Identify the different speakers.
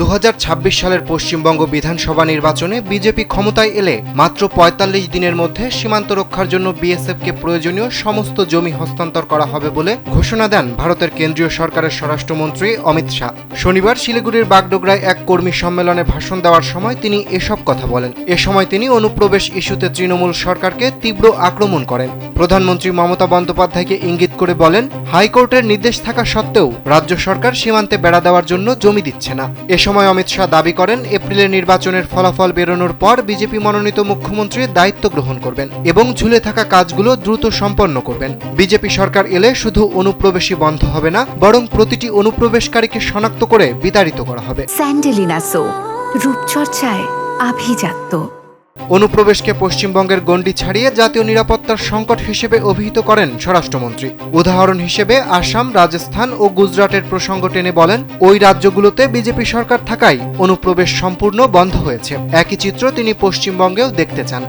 Speaker 1: 2026 সালের পশ্চিমবঙ্গ বিধানসভা নির্বাচনে বিজেপি ক্ষমতায় এলে মাত্র ৪৫ দিনের মধ্যে সীমান্ত রক্ষার জন্য বিএসএফকে প্রয়োজনীয় সমস্ত জমি হস্তান্তর করা হবে বলে ঘোষণা দেন ভারতের কেন্দ্রীয় সরকারের স্বরাষ্ট্রমন্ত্রী অমিত শাহ। শনিবার শিলিগুড়ির বাগডোগরায় এক কর্মী সম্মেলনে ভাষণ দেওয়ার সময় তিনি এসব কথা বলেন। এ সময় তিনি অনুপ্রবেশ ইস্যুতে তৃণমূল সরকারকে তীব্র আক্রমণ করেন। প্রধানমন্ত্রী মমতা বন্দ্যোপাধ্যায়কে ইঙ্গিত করে বলেন, হাইকোর্টের নির্দেশ থাকা সত্ত্বেও রাজ্য সরকার সীমান্তে বেড়া দেওয়ার জন্য জমি দিচ্ছে না। এ সময় অমিত শাহ দাবি করেন, এপ্রিলের নির্বাচনের ফলাফল বেরোনোর পর বিজেপি মনোনীত মুখ্যমন্ত্রী দায়িত্ব গ্রহণ করবেন এবং ঝুলে থাকা কাজগুলো দ্রুত সম্পন্ন করবেন। বিজেপি সরকার এলে শুধু অনুপ্রবেশই বন্ধ হবে না, বরং প্রতিটি অনুপ্রবেশকারীকে শনাক্ত করে বিতাড়িত করা হবে।
Speaker 2: স্যান্ডেলিনা সো, রূপচর্চায় আভিজাত্য।
Speaker 1: অনুপ্রবেশকে পশ্চিমবঙ্গের গণ্ডি ছাড়িয়ে জাতীয় নিরাপত্তার সংকট হিসেবে অভিহিত করেন স্বরাষ্ট্রমন্ত্রী। উদাহরণ হিসেবে আসাম, রাজস্থান ও গুজরাটের প্রসঙ্গ টেনে বলেন, ওই রাজ্যগুলোতে বিজেপি সরকার থাকায় অনুপ্রবেশ সম্পূর্ণ বন্ধ হয়েছে। একই চিত্র তিনি পশ্চিমবঙ্গেও দেখতে চান।